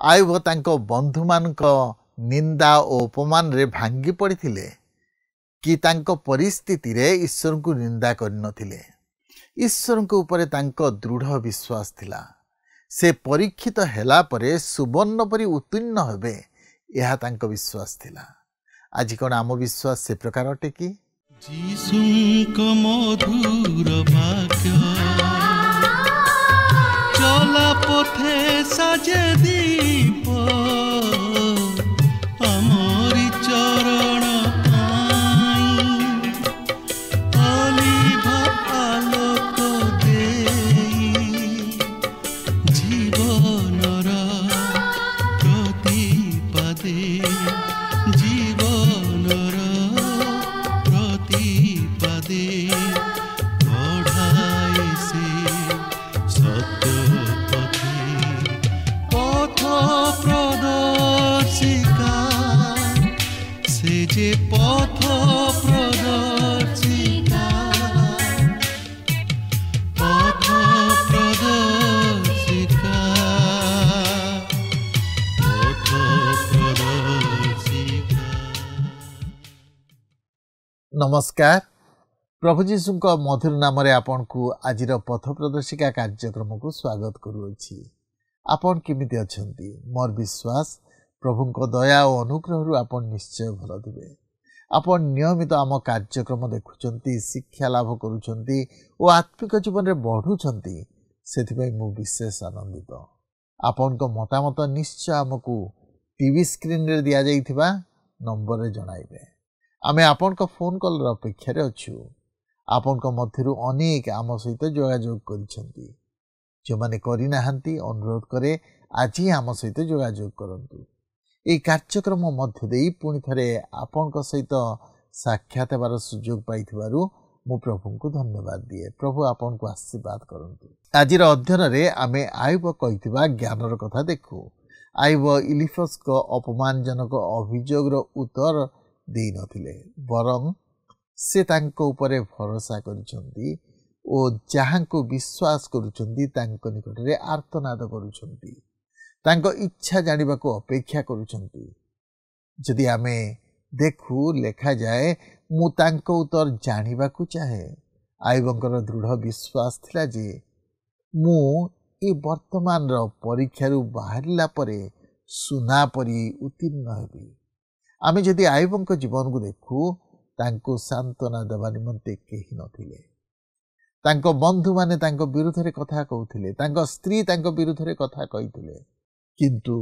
आयुब तांको बंधु मानक निंदा और अपमान रे भांगी पड़िथिले कि तांको परिस्थिति रे ईश्वर को निंदा करनथिले। ईश्वर को ऊपर तांको दृढ़ विश्वास थिला। से परीक्षित हेला परे सुवर्ण परि उत्तीर्ण हेबे यह तांको विश्वास थिला। आज कौन आम विश्वास से प्रकार अटे कि जीसुंको मधुर वाक्य चला पथे साजे दीप आमरी चरण अलिभा आलोक देई जीवनर प्रतिपदे जीवनर प्रतिपदे बढ़ाए से सत्य पथे पथ प्रदर्शिका से जे पथ प्रदर्शिका पथ प्रदर्शिका पथ प्रदर्शिका। नमस्कार। प्रभु जीशु को मधुर नाम रे आपन को आज पथ प्रदर्शिका कार्यक्रम को स्वागत करुछि। आपन केमिति अछंती? मोर विश्वास प्रभु को दया और अनुग्रह रु आपन निश्चय भल दिबे। आपन नियमित आम कार्यक्रम देखुचंती, शिक्षा लाभ करुचंती और आत्मिक जीवन रे बढ़ुचंती, सेथिबे मु विशेष आनंदित। आपन को मतामत निश्चय हमकु टीवी स्क्रीन रे दिया जाइथिबा नंबर रे जणाइबे। आमे आपन को फोन कॉल र अपेक्षा रे अछु। आपन को मध्यरु अनेक आम सहित जोगाजोग करिसंती। जो माने करि नाहंती अनुरोध करे आज ही आम सहित जोगाजोग करंतु। ए कार्यक्रम मध्य देई पुनि थरे आपन को सहित साक्षात हेबार सुयोग पाइथिबारु मु प्रभु को धन्यवाद दिए। प्रभु आपन को आशीर्वाद करंतु। आज रो अध्ययन रे आमे आयुब कहिथिबा ज्ञानर कथा देखु। आयुब इलिफस को अपमानजनक अभियोग रो उत्तर देई नथिले, बरं से तांको ऊपर भरोसा करिसंती ओ जहांको विश्वास करुचंती तांको निकटरे आर्तनाद करुचंती, तांको इच्छा जानिबा को अपेक्षा करुचंती। जदि आमे देखु लेखा जाए मु तांको उत्तर जानिबा को चाहे। आयुबंकर दृढ़ विश्वास थिला जे मु ए वर्तमान रो परीक्षा रु बाहरिला परे सुना परी उत्तीर्ण हेबी। आमे जदि आयुबंक जीवन को देखु तांको सांत्वना देवा निमंते केही नथिले। तांको बंधु माने तांको विरुद्ध रे कथा कहउथिले, तांको स्त्री तांको विरुद्ध रे कथा कहिथिले, किंतु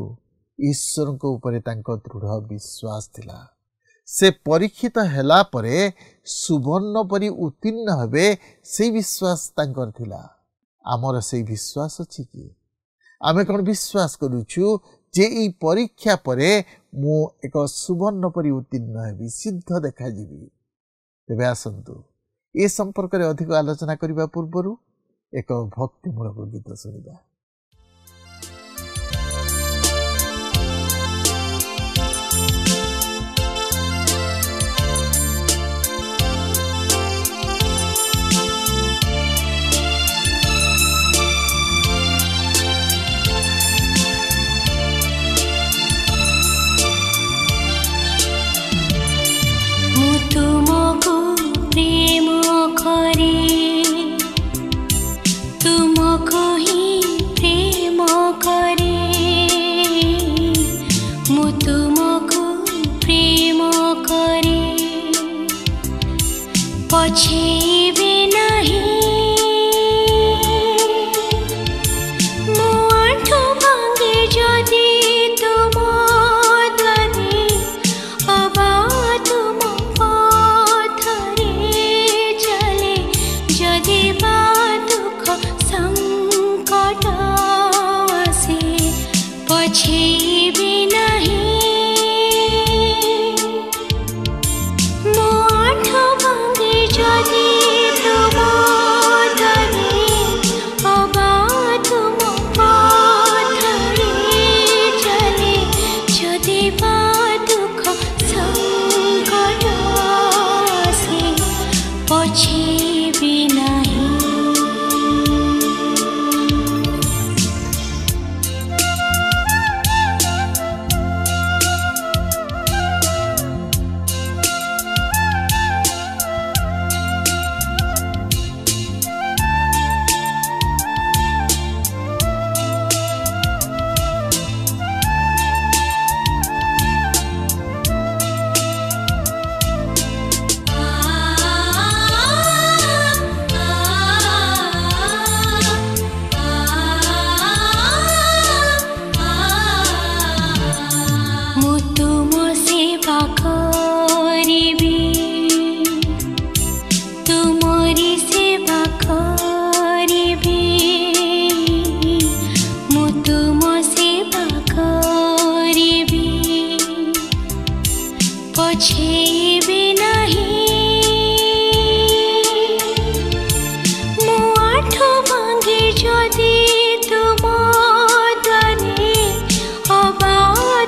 ईश्वर को ऊपर तांको दृढ़ विश्वास थिला। से परीक्षित हेला परे सुवर्ण परी उत्तीर्ण हेबे से विश्वास तांकर थिला। आमर से विश्वास अछि कि आमे कोन विश्वास करूछु जे ई परीक्षा परे मु एक सुवर्ण परी उत्तीर्ण हेबी, सिद्ध देखा जीवी। तेबे आसंतु ए संपर्क रे अधिक आलोचना करिबा पूर्वरु एक भक्तिमूलक गीत सुनिबा। ପଛେଇବି ନାହିଁ। ମୁଁ ଆଠ ଭାଙ୍ଗି ଯଦି ତୁମ ଦ୍ୱାରେ ଅବା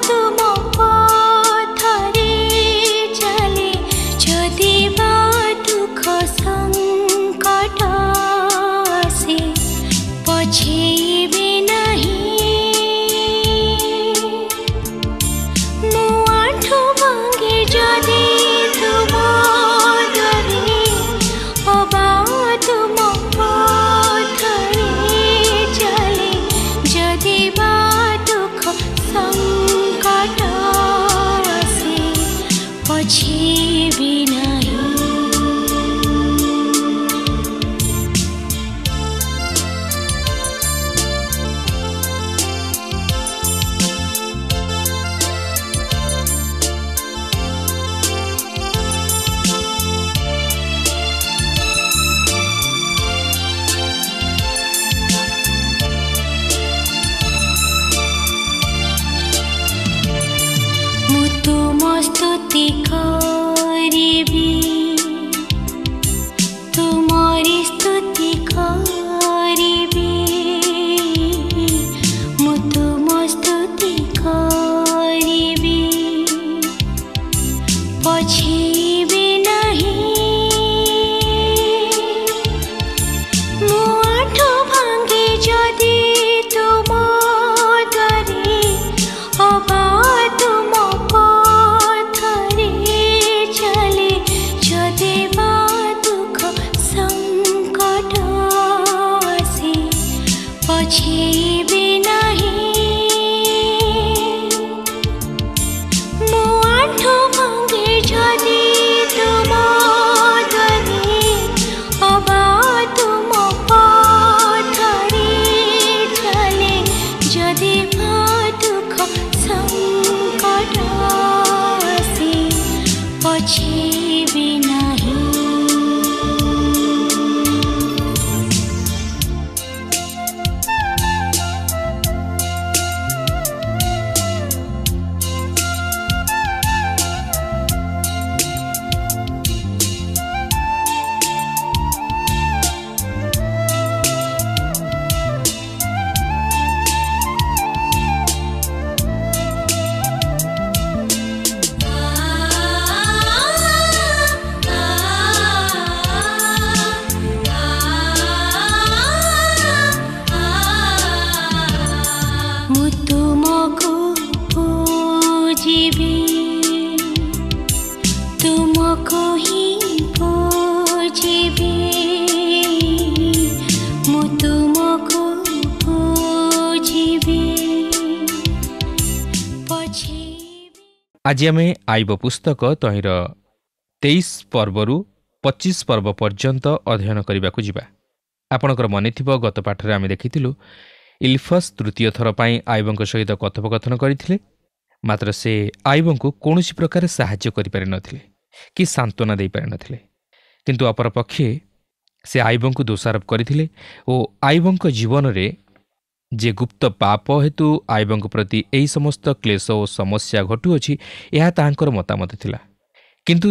ତୁମ ପଥରେ ଚାଲେ, ଯଦି ବା ଦୁଃଖ ସଙ୍କଟ ଆସେ ପଛେଇବି ନାହିଁ। ମୁଁ ଆଠ ଭାଙ୍ଗି ଯଦି ତୁମ ଦ୍ୱାରେ ଅବା ତୁମ ପଥରେ ଚାଲେ, ଯଦି ବା ଦୁଃଖ ସଙ୍କଟ ଆସେ ପଛେଇବି ନାହିଁ। ମୁଁ ତୁମ ସ୍ତୁତି କରିବି, ତୁମରି ସ୍ତୁତି କରିବି। ମୁଁ ତୁମ ସ୍ତୁତି କରିବି, ପଛେଇବି ନାହିଁ। ମୁଁ ଆଠ ଭାଙ୍ଗି ଯଦି ତୁମ ଦ୍ୱାରେ ଅବା ତୁମ ପଥରେ ଚାଲେ, ଯଦି ବା ଦୁଃଖ ସଙ୍କଟ ଆସେ ପଛେଇବି ନାହିଁ। ମୁଁ ଆଠ ଭାଙ୍ଗି ଯଦି ତୁମ ଦ୍ୱାରେ ଅବା ତୁମ ପଥରେ ଚାଲେ, ଯଦି ବା ଦୁଃଖ ସଙ୍କଟ ଆସେ ପଛେଇବି ନାହିଁ। ମୁଁ ତୁମକୁ ପୂଜିବି, ତୁମକୁ ହିଁ ପୂଜିବି। ମୁଁ ତୁମକୁ ପୂଜିବି, ପଛେଇବି। ଆଜି ଆମେ ଆଇବ ପୁସ୍ତକ ତହିଁର 23 ପର୍ବରୁ 25 ପର୍ବ ପର୍ଯ୍ୟନ୍ତ ଅଧ୍ୟୟନ କରିବାକୁ ଯିବା। ଆପଣଙ୍କର ମନେଥିବ ଗତ ପାଠରେ ଆମେ ଦେଖିଥିଲୁ ଇଲଫସ୍ ତୃତୀୟ ଥର ପାଇଁ ଆଇବଙ୍କ ସହିତ କଥୋପକଥନ କରିଥିଲେ, ମାତ୍ର ସେ ଆଇବଙ୍କୁ କୌଣସି ପ୍ରକାର ସାହାଯ୍ୟ କରିପାରିନଥିଲେ କି ସାନ୍ତ୍ୱନା ଦେଇପାରିନଥିଲେ। କିନ୍ତୁ ଅପରପକ୍ଷେ ସେ ଆଇବଙ୍କୁ ଦୋଷାରୋପ କରିଥିଲେ ଓ ଆଇବଙ୍କ ଜୀବନରେ ଯେ ଗୁପ୍ତ ପାପ ହେତୁ ଆଇବଙ୍କ ପ୍ରତି ଏହି ସମସ୍ତ କ୍ଲେଶ ଓ ସମସ୍ୟା ଘଟୁଅଛି, ଏହା ତାହାଙ୍କର ମତାମତ ଥିଲା। କିନ୍ତୁ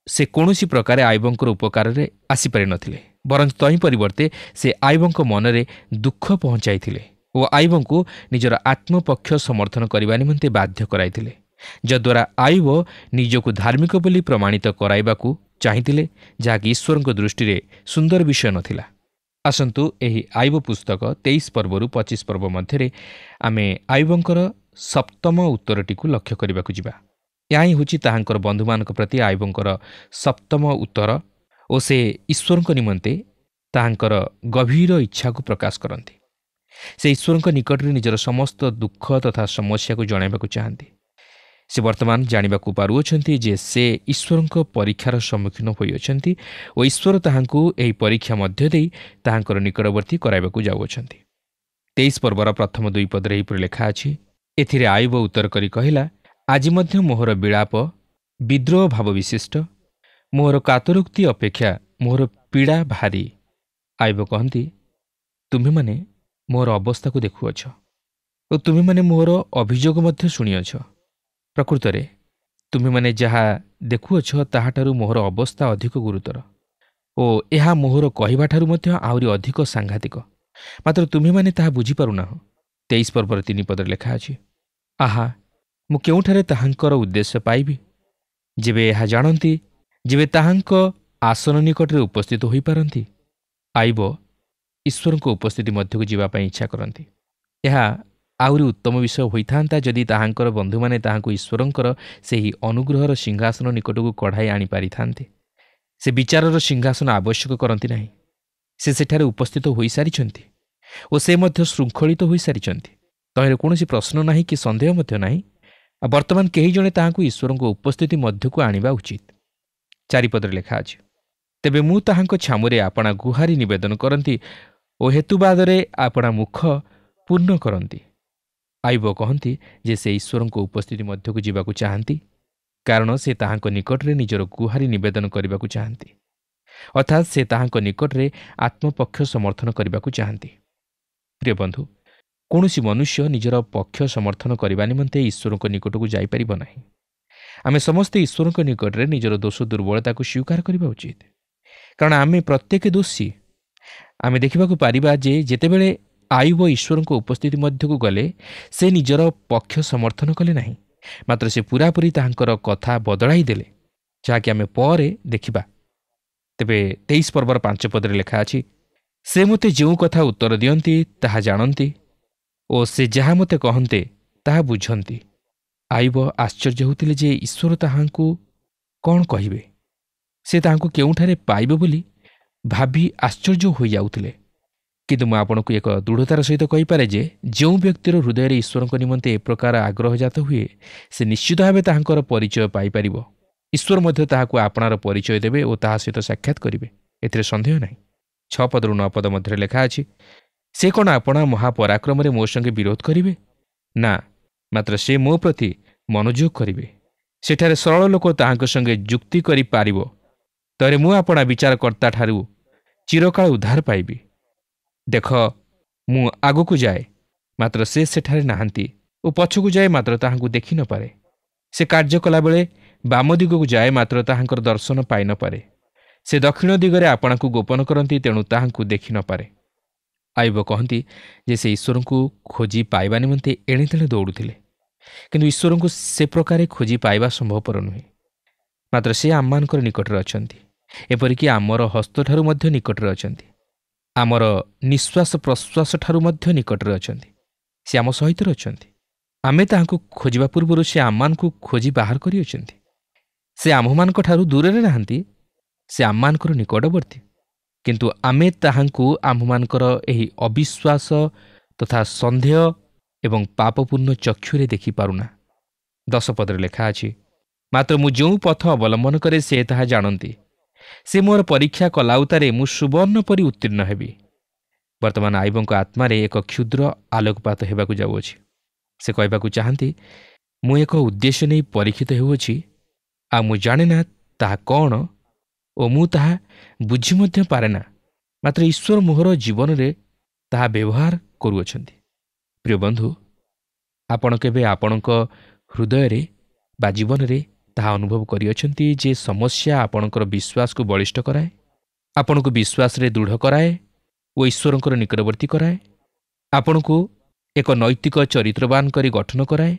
ସେ କୌଣସି ପ୍ରକାରେ ଆଇବଙ୍କର ଉପକାରରେ ଆସିପାରିନଥିଲେ, ବରଂ ତହିଁ ପରିବର୍ତ୍ତେ ସେ ଆଇବଙ୍କ ମନରେ ଦୁଃଖ ପହଞ୍ଚାଇଥିଲେ ଓ ଆଇବଙ୍କୁ ନିଜର ଆତ୍ମପକ୍ଷ ସମର୍ଥନ କରିବା ନିମନ୍ତେ ବାଧ୍ୟ କରାଇଥିଲେ, ଯଦ୍ୱାରା ଆଇବ ନିଜକୁ ଧାର୍ମିକ ବୋଲି ପ୍ରମାଣିତ କରାଇବାକୁ ଚାହିଁଥିଲେ, ଯାହାକି ଈଶ୍ୱରଙ୍କ ଦୃଷ୍ଟିରେ ସୁନ୍ଦର ବିଷୟ ନଥିଲା। ଆସନ୍ତୁ ଏହି ଆଇବ ପୁସ୍ତକ 23 ପର୍ବରୁ 25 ପର୍ବ ମଧ୍ୟରେ ଆମେ ଆଇବଙ୍କର ସପ୍ତମ ଉତ୍ତରଟିକୁ ଲକ୍ଷ୍ୟ କରିବାକୁ ଯିବା। ଏହା ହିଁ ହେଉଛି ତାହାଙ୍କର ବନ୍ଧୁମାନଙ୍କ ପ୍ରତି ଆଇବଙ୍କର ସପ୍ତମ ଉତ୍ତର ଓ ସେ ଈଶ୍ୱରଙ୍କ ନିମନ୍ତେ ତାହାଙ୍କର ଗଭୀର ଇଚ୍ଛାକୁ ପ୍ରକାଶ କରନ୍ତି। ସେ ଈଶ୍ୱରଙ୍କ ନିକଟରେ ନିଜର ସମସ୍ତ ଦୁଃଖ ତଥା ସମସ୍ୟାକୁ ଜଣାଇବାକୁ ଚାହାନ୍ତି। ସେ ବର୍ତ୍ତମାନ ଜାଣିବାକୁ ପାରୁଅଛନ୍ତି ଯେ ସେ ଈଶ୍ୱରଙ୍କ ପରୀକ୍ଷାର ସମ୍ମୁଖୀନ ହୋଇଅଛନ୍ତି ଓ ଈଶ୍ୱର ତାହାଙ୍କୁ ଏହି ପରୀକ୍ଷା ମଧ୍ୟ ଦେଇ ତାହାଙ୍କର ନିକଟବର୍ତ୍ତୀ କରାଇବାକୁ ଯାଉଅଛନ୍ତି। 23 ପର୍ବର ପ୍ରଥମ 2 ପଦରେ ଏହିପରି ଲେଖା ଅଛି, ଏଥିରେ ଆଇବ ଉତ୍ତର କରି କହିଲା, ଆଜି ମଧ୍ୟ ମୋହର ବିଳାପ ବିଦ୍ରୋହ ଭାବ ବିଶିଷ୍ଟ, ମୋହର କାତରୋକ୍ତି ଅପେକ୍ଷା ମୋହର ପୀଡ଼ା ଭାରି। ଆଇବ କହନ୍ତି, ତୁମେମାନେ ମୋର ଅବସ୍ଥାକୁ ଦେଖୁଅଛ ଓ ତୁମେମାନେ ମୋର ଅଭିଯୋଗ ମଧ୍ୟ ଶୁଣିଅଛ। ପ୍ରକୃତରେ ତୁମେମାନେ ଯାହା ଦେଖୁଅଛ ତାହାଠାରୁ ମୋହର ଅବସ୍ଥା ଅଧିକ ଗୁରୁତର ଓ ଏହା ମୋହର କହିବାଠାରୁ ମଧ୍ୟ ଆହୁରି ଅଧିକ ସାଂଘାତିକ, ମାତ୍ର ତୁମେମାନେ ତାହା ବୁଝିପାରୁନାହ। 23 ପର୍ବର 3 ପଦରେ ଲେଖା ଅଛି, ଆହା, ମୁଁ କେଉଁଠାରେ ତାହାଙ୍କର ଉଦ୍ଦେଶ୍ୟ ପାଇବି? ଯେବେ ଏହା ଜାଣନ୍ତି, ଯେବେ ତାହାଙ୍କ ଆସନ ନିକଟରେ ଉପସ୍ଥିତ ହୋଇପାରନ୍ତି, ଆଇବ ଈଶ୍ୱରଙ୍କ ଉପସ୍ଥିତି ମଧ୍ୟକୁ ଯିବା ପାଇଁ ଇଚ୍ଛା କରନ୍ତି। ଏହା ଆହୁରି ଉତ୍ତମ ବିଷୟ ହୋଇଥାନ୍ତା ଯଦି ତାହାଙ୍କର ବନ୍ଧୁମାନେ ତାହାଙ୍କୁ ଈଶ୍ୱରଙ୍କର ସେହି ଅନୁଗ୍ରହର ସିଂହାସନ ନିକଟକୁ କଢ଼ାଇ ଆଣିପାରିଥାନ୍ତେ। ସେ ବିଚାରର ସିଂହାସନ ଆବଶ୍ୟକ କରନ୍ତି ନାହିଁ। ସେ ସେଠାରେ ଉପସ୍ଥିତ ହୋଇସାରିଛନ୍ତି ଓ ସେ ମଧ୍ୟ ଶୃଙ୍ଖଳିତ ହୋଇସାରିଛନ୍ତି। ତହିଁରେ କୌଣସି ପ୍ରଶ୍ନ ନାହିଁ କି ସନ୍ଦେହ ମଧ୍ୟ ନାହିଁ। ଆଉ ବର୍ତ୍ତମାନ କେହି ଜଣେ ତାହାଙ୍କୁ ଈଶ୍ୱରଙ୍କ ଉପସ୍ଥିତି ମଧ୍ୟକୁ ଆଣିବା ଉଚିତ। 4 ପଦରେ ଲେଖା ଅଛି, ତେବେ ମୁଁ ତାହାଙ୍କ ଛାମୁରେ ଆପଣା ଗୁହାରି ନିବେଦନ କରନ୍ତି ଓ ହେତୁବାଦରେ ଆପଣା ମୁଖ ପୂର୍ଣ୍ଣ କରନ୍ତି। ଆଇବ କହନ୍ତି ଯେ ସେ ଈଶ୍ୱରଙ୍କ ଉପସ୍ଥିତି ମଧ୍ୟକୁ ଯିବାକୁ ଚାହାନ୍ତି, କାରଣ ସେ ତାହାଙ୍କ ନିକଟରେ ନିଜର ଗୁହାରି ନିବେଦନ କରିବାକୁ ଚାହାନ୍ତି, ଅର୍ଥାତ୍ ସେ ତାହାଙ୍କ ନିକଟରେ ଆତ୍ମପକ୍ଷ ସମର୍ଥନ କରିବାକୁ ଚାହାନ୍ତି। ପ୍ରିୟ ବନ୍ଧୁ, କୌଣସି ମନୁଷ୍ୟ ନିଜର ପକ୍ଷ ସମର୍ଥନ କରିବା ନିମନ୍ତେ ଈଶ୍ୱରଙ୍କ ନିକଟକୁ ଯାଇପାରିବ ନାହିଁ। ଆମେ ସମସ୍ତେ ଈଶ୍ୱରଙ୍କ ନିକଟରେ ନିଜର ଦୋଷ ଦୁର୍ବଳତାକୁ ସ୍ୱୀକାର କରିବା ଉଚିତ, କାରଣ ଆମେ ପ୍ରତ୍ୟେକ ଦୋଷୀ। ଆମେ ଦେଖିବାକୁ ପାରିବା ଯେ ଯେତେବେଳେ ଆୟୁବ ଈଶ୍ୱରଙ୍କ ଉପସ୍ଥିତି ମଧ୍ୟକୁ ଗଲେ, ସେ ନିଜର ପକ୍ଷ ସମର୍ଥନ କଲେ ନାହିଁ, ମାତ୍ର ସେ ପୂରାପୂରି ତାହାଙ୍କର କଥା ବଦଳାଇ ଦେଲେ, ଯାହାକି ଆମେ ପରେ ଦେଖିବା। ତେବେ 23 ପର୍ବର 5 ପଦରେ ଲେଖା ଅଛି, ସେ ମୋତେ ଯେଉଁ କଥା ଉତ୍ତର ଦିଅନ୍ତି ତାହା ଜାଣନ୍ତି ଓ ସେ ଯାହା ମୋତେ କହନ୍ତେ ତାହା ବୁଝନ୍ତି। ଆୟୁବ ଆଶ୍ଚର୍ଯ୍ୟ ହେଉଥିଲେ ଯେ ଈଶ୍ୱର ତାହାଙ୍କୁ କ'ଣ କହିବେ। ସେ ତାହାଙ୍କୁ କେଉଁଠାରେ ପାଇବେ ବୋଲି ଭାବି ଆଶ୍ଚର୍ଯ୍ୟ ହୋଇଯାଉଥିଲେ। କିନ୍ତୁ ମୁଁ ଆପଣଙ୍କୁ ଏକ ଦୃଢ଼ତାର ସହିତ କହିପାରେ ଯେ ଯେଉଁ ବ୍ୟକ୍ତିର ହୃଦୟରେ ଈଶ୍ୱରଙ୍କ ନିମନ୍ତେ ଏ ପ୍ରକାର ଆଗ୍ରହଜାତ ହୁଏ, ସେ ନିଶ୍ଚିତ ଭାବେ ତାହାଙ୍କର ପରିଚୟ ପାଇପାରିବ। ଈଶ୍ୱର ମଧ୍ୟ ତାହାକୁ ଆପଣାର ପରିଚୟ ଦେବେ ଓ ତାହା ସହିତ ସାକ୍ଷାତ କରିବେ, ଏଥିରେ ସନ୍ଦେହ ନାହିଁ। 6 ପଦରୁ 9 ପଦ ମଧ୍ୟରେ ଲେଖା ଅଛି, ସେ କ'ଣ ଆପଣା ମହାପରାକ୍ରମରେ ମୋ ସଙ୍ଗେ ବିରୋଧ କରିବେ? ନା, ମାତ୍ର ସେ ମୋ ପ୍ରତି ମନୋଯୋଗ କରିବେ। ସେଠାରେ ସରଳ ଲୋକ ତାହାଙ୍କ ସଙ୍ଗେ ଯୁକ୍ତି କରିପାରିବ, ତରେ ମୁଁ ଆପଣା ବିଚାରକର୍ତ୍ତାଠାରୁ ଚିରକାଳ ଉଦ୍ଧାର ପାଇବି। ଦେଖ, ମୁଁ ଆଗକୁ ଯାଏ, ମାତ୍ର ସେ ସେଠାରେ ନାହାନ୍ତି ଓ ପଛକୁ ଯାଏ, ମାତ୍ର ତାହାଙ୍କୁ ଦେଖି ନପାରେ। ସେ କାର୍ଯ୍ୟ କଲାବେଳେ ବାମ ଦିଗକୁ ଯାଏ, ମାତ୍ର ତାହାଙ୍କର ଦର୍ଶନ ପାଇ ନପାରେ। ସେ ଦକ୍ଷିଣ ଦିଗରେ ଆପଣାକୁ ଗୋପନ କରନ୍ତି, ତେଣୁ ତାହାଙ୍କୁ ଦେଖି ନପାରେ। ଆୟୁବ କହନ୍ତି ଯେ ସେ ଈଶ୍ୱରଙ୍କୁ ଖୋଜି ପାଇବା ନିମନ୍ତେ ଏଣେ ତେଣେ ଦୌଡ଼ୁଥିଲେ, କିନ୍ତୁ ଈଶ୍ୱରଙ୍କୁ ସେ ପ୍ରକାରେ ଖୋଜି ପାଇବା ସମ୍ଭବପର ନୁହେଁ। ମାତ୍ର ସେ ଆମମାନଙ୍କର ନିକଟରେ ଅଛନ୍ତି, ଏପରିକି ଆମର ହସ୍ତଠାରୁ ମଧ୍ୟ ନିକଟରେ ଅଛନ୍ତି, ଆମର ନିଶ୍ୱାସ ପ୍ରଶ୍ୱାସ ଠାରୁ ମଧ୍ୟ ନିକଟରେ ଅଛନ୍ତି। ସେ ଆମ ସହିତ ଅଛନ୍ତି। ଆମେ ତାହାଙ୍କୁ ଖୋଜିବା ପୂର୍ବରୁ ସେ ଆମମାନଙ୍କୁ ଖୋଜି ବାହାର କରିଅଛନ୍ତି। ସେ ଆମ୍ଭମାନଙ୍କ ଠାରୁ ଦୂରରେ ନାହାନ୍ତି, ସେ ଆମମାନଙ୍କର ନିକଟବର୍ତ୍ତୀ, କିନ୍ତୁ ଆମେ ତାହାଙ୍କୁ ଆମ୍ଭମାନଙ୍କର ଏହି ଅବିଶ୍ୱାସ ତଥା ସନ୍ଦେହ ଏବଂ ପାପପୂର୍ଣ୍ଣ ଚକ୍ଷୁରେ ଦେଖିପାରୁନା। 10 ପଦରେ ଲେଖା ଅଛି, ମାତ୍ର ମୁଁ ଯେଉଁ ପଥ ଅବଲମ୍ବନ କରେ ସେ ତାହା ଜାଣନ୍ତି। ସେ ମୋର ପରୀକ୍ଷା କଲାଉତାରେ ମୁଁ ସୁବର୍ଣ୍ଣ ପରି ଉତ୍ତୀର୍ଣ୍ଣ ହେବି। ବର୍ତ୍ତମାନ ଆୟୁବଙ୍କ ଆତ୍ମାରେ ଏକ କ୍ଷୁଦ୍ର ଆଲୋକପାତ ହେବାକୁ ଯାଉଅଛି। ସେ କହିବାକୁ ଚାହାନ୍ତି, ମୁଁ ଏକ ଉଦ୍ଦେଶ୍ୟ ନେଇ ପରୀକ୍ଷିତ ହେଉଅଛି, ଆଉ ମୁଁ ଜାଣେ ନା ତାହା କ'ଣ ଓ ମୁଁ ତାହା ବୁଝି ମଧ୍ୟ ପାରେ ନା, ମାତ୍ର ଈଶ୍ୱର ମୋହର ଜୀବନରେ ତାହା ବ୍ୟବହାର କରୁଅଛନ୍ତି। ପ୍ରିୟ ବନ୍ଧୁ, ଆପଣ କେବେ ଆପଣଙ୍କ ହୃଦୟରେ ବା ଜୀବନରେ ତାହା ଅନୁଭବ କରିଅଛନ୍ତି ଯେ ସମସ୍ୟା ଆପଣଙ୍କର ବିଶ୍ୱାସକୁ ବଳିଷ୍ଠ କରାଏ, ଆପଣଙ୍କୁ ବିଶ୍ୱାସରେ ଦୃଢ଼ କରାଏ ଓ ଈଶ୍ୱରଙ୍କର ନିକଟବର୍ତ୍ତୀ କରାଏ, ଆପଣଙ୍କୁ ଏକ ନୈତିକ ଚରିତ୍ରବାନ କରି ଗଠନ କରାଏ,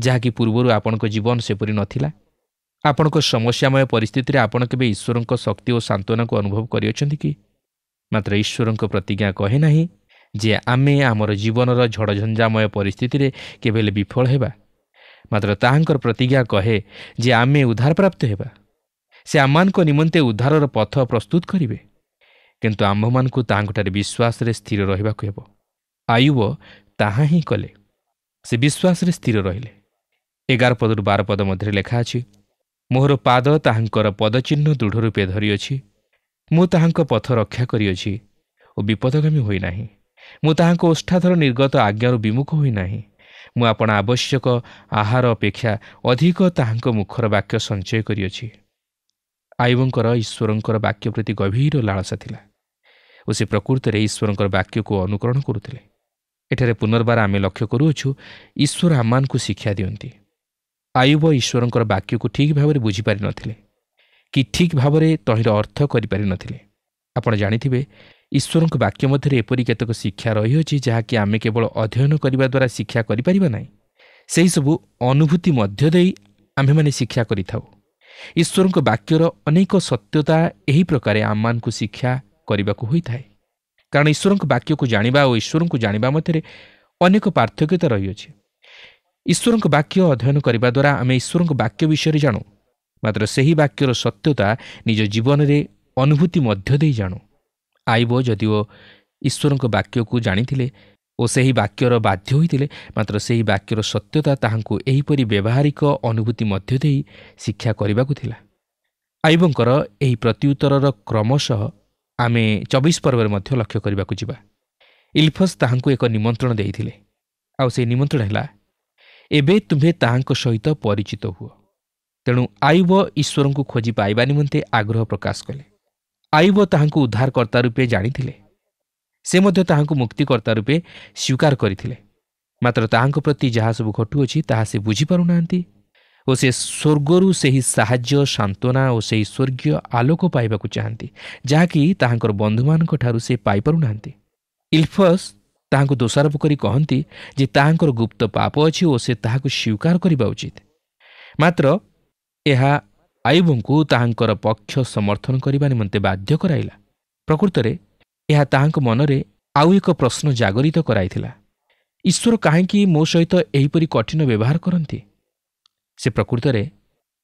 ଯାହାକି ପୂର୍ବରୁ ଆପଣଙ୍କ ଜୀବନ ସେପରି ନଥିଲା। ଆପଣଙ୍କ ସମସ୍ୟାମୟ ପରିସ୍ଥିତିରେ ଆପଣ କେବେ ଈଶ୍ୱରଙ୍କ ଶକ୍ତି ଓ ସାନ୍ତ୍ୱନାକୁ ଅନୁଭବ କରିଅଛନ୍ତି କି? ମାତ୍ର ଈଶ୍ୱରଙ୍କ ପ୍ରତିଜ୍ଞା କହେ ନାହିଁ ଯେ ଆମେ ଆମର ଜୀବନର ଝଡ଼ଝଞ୍ଜାମୟ ପରିସ୍ଥିତିରେ କେବେ ହେଲେ ବିଫଳ ହେବା, ମାତ୍ର ତାହାଙ୍କର ପ୍ରତିଜ୍ଞା କହେ ଯେ ଆମେ ଉଦ୍ଧାରପ୍ରାପ୍ତ ହେବା। ସେ ଆମମାନଙ୍କ ନିମନ୍ତେ ଉଦ୍ଧାରର ପଥ ପ୍ରସ୍ତୁତ କରିବେ, କିନ୍ତୁ ଆମ୍ଭମାନଙ୍କୁ ତାହାଙ୍କଠାରେ ବିଶ୍ୱାସରେ ସ୍ଥିର ରହିବାକୁ ହେବ। ଆୟୁବ ତାହା ହିଁ କଲେ। ସେ ବିଶ୍ୱାସରେ ସ୍ଥିର ରହିଲେ। 11 ପଦରୁ 12 ପଦ ମଧ୍ୟରେ ଲେଖା ଅଛି, ମୋହର ପାଦ ତାହାଙ୍କର ପଦଚିହ୍ନ ଦୃଢ଼ ରୂପେ ଧରିଅଛି। ମୁଁ ତାହାଙ୍କ ପଥ ରକ୍ଷା କରିଅଛି ଓ ବିପଦଗାମୀ ହୋଇନାହିଁ। ମୁଁ ତାହାଙ୍କ ଓଷ୍ଠାଧର ନିର୍ଗତ ଆଜ୍ଞାରୁ ବିମୁଖ ହୋଇନାହିଁ। ମୁଁ ଆପଣ ଆବଶ୍ୟକ ଆହାର ଅପେକ୍ଷା ଅଧିକ ତାହାଙ୍କ ମୁଖର ବାକ୍ୟ ସଞ୍ଚୟ କରିଅଛି। ଆୟୁବଙ୍କର ଈଶ୍ୱରଙ୍କର ବାକ୍ୟ ପ୍ରତି ଗଭୀର ଲାଳସା ଥିଲା ଓ ସେ ପ୍ରକୃତରେ ଈଶ୍ୱରଙ୍କର ବାକ୍ୟକୁ ଅନୁକରଣ କରୁଥିଲେ। ଏଠାରେ ପୁନର୍ବାର ଆମେ ଲକ୍ଷ୍ୟ କରୁଅଛୁ, ଈଶ୍ୱର ଆମମାନଙ୍କୁ ଶିକ୍ଷା ଦିଅନ୍ତି। ଆୟୁବ ଈଶ୍ୱରଙ୍କର ବାକ୍ୟକୁ ଠିକ୍ ଭାବରେ ବୁଝିପାରିନଥିଲେ କି ଠିକ୍ ଭାବରେ ତହିଁର ଅର୍ଥ କରିପାରିନଥିଲେ। ଆପଣ ଜାଣିଥିବେ, ଈଶ୍ୱରଙ୍କ ବାକ୍ୟ ମଧ୍ୟରେ ଏପରି କେତେକ ଶିକ୍ଷା ରହିଅଛି ଯାହାକି ଆମେ କେବଳ ଅଧ୍ୟୟନ କରିବା ଦ୍ୱାରା ଶିକ୍ଷା କରିପାରିବା ନାହିଁ। ସେହିସବୁ ଅନୁଭୂତି ମଧ୍ୟ ଦେଇ ଆମ୍ଭେମାନେ ଶିକ୍ଷା କରିଥାଉ। ଈଶ୍ୱରଙ୍କ ବାକ୍ୟର ଅନେକ ସତ୍ୟତା ଏହି ପ୍ରକାରେ ଆମମାନଙ୍କୁ ଶିକ୍ଷା କରିବାକୁ ହୋଇଥାଏ। କାରଣ ଈଶ୍ୱରଙ୍କ ବାକ୍ୟକୁ ଜାଣିବା ଓ ଈଶ୍ୱରଙ୍କୁ ଜାଣିବା ମଧ୍ୟରେ ଅନେକ ପାର୍ଥକ୍ୟତା ରହିଅଛି। ଈଶ୍ୱରଙ୍କ ବାକ୍ୟ ଅଧ୍ୟୟନ କରିବା ଦ୍ୱାରା ଆମେ ଈଶ୍ୱରଙ୍କ ବାକ୍ୟ ବିଷୟରେ ଜାଣୁ, ମାତ୍ର ସେହି ବାକ୍ୟର ସତ୍ୟତା ନିଜ ଜୀବନରେ ଅନୁଭୂତି ମଧ୍ୟ ଦେଇ ଜାଣୁ। ଆୟୁବ ଯଦିଓ ଈଶ୍ୱରଙ୍କ ବାକ୍ୟକୁ ଜାଣିଥିଲେ ଓ ସେହି ବାକ୍ୟର ବାଧ୍ୟ ହୋଇଥିଲେ, ମାତ୍ର ସେହି ବାକ୍ୟର ସତ୍ୟତା ତାହାଙ୍କୁ ଏହିପରି ବ୍ୟବହାରିକ ଅନୁଭୂତି ମଧ୍ୟ ଦେଇ ଶିକ୍ଷା କରିବାକୁ ଥିଲା। ଆୟୁବଙ୍କର ଏହି ପ୍ରତ୍ୟୁତ୍ତରର କ୍ରମଶଃ ଆମେ 24 ପର୍ବରେ ମଧ୍ୟ ଲକ୍ଷ୍ୟ କରିବାକୁ ଯିବା। ଇଲଫସ୍ ତାହାଙ୍କୁ ଏକ ନିମନ୍ତ୍ରଣ ଦେଇଥିଲେ, ଆଉ ସେହି ନିମନ୍ତ୍ରଣ ହେଲା, ଏବେ ତୁମ୍ଭେ ତାହାଙ୍କ ସହିତ ପରିଚିତ ହୁଅ। ତେଣୁ ଆୟୁବ ଈଶ୍ୱରଙ୍କୁ ଖୋଜି ପାଇବା ନିମନ୍ତେ ଆଗ୍ରହ ପ୍ରକାଶ କଲେ। ଆୟୁବ ତାହାଙ୍କୁ ଉଦ୍ଧାରକର୍ତ୍ତା ରୂପେ ଜାଣିଥିଲେ। ସେ ମଧ୍ୟ ତାହାଙ୍କୁ ମୁକ୍ତିକର୍ତ୍ତା ରୂପେ ସ୍ୱୀକାର କରିଥିଲେ। ମାତ୍ର ତାହାଙ୍କ ପ୍ରତି ଯାହା ସବୁ ଘଟୁଅଛି ତାହା ସେ ବୁଝିପାରୁନାହାନ୍ତି ଓ ସେ ସ୍ୱର୍ଗରୁ ସେହି ସାହାଯ୍ୟ, ସାନ୍ତ୍ୱନା ଓ ସେହି ସ୍ୱର୍ଗୀୟ ଆଲୋକ ପାଇବାକୁ ଚାହାନ୍ତି, ଯାହାକି ତାହାଙ୍କର ବନ୍ଧୁମାନଙ୍କ ଠାରୁ ସେ ପାଇପାରୁନାହାନ୍ତି। ଇଲଫସ୍ ତାହାଙ୍କୁ ଦୋଷାରୋପ କରି କହନ୍ତି ଯେ ତାହାଙ୍କର ଗୁପ୍ତ ପାପ ଅଛି ଓ ସେ ତାହାକୁ ସ୍ୱୀକାର କରିବା ଉଚିତ। ମାତ୍ର ଏହା ଆୟୁବଙ୍କୁ ତାହାଙ୍କର ପକ୍ଷ ସମର୍ଥନ କରିବା ନିମନ୍ତେ ବାଧ୍ୟ କରାଇଲା। ପ୍ରକୃତରେ ଏହା ତାହାଙ୍କ ମନରେ ଆଉ ଏକ ପ୍ରଶ୍ନ ଜାଗରିତ କରାଇଥିଲା, ଈଶ୍ୱର କାହିଁକି ମୋ ସହିତ ଏହିପରି କଠିନ ବ୍ୟବହାର କରନ୍ତି? ସେ ପ୍ରକୃତରେ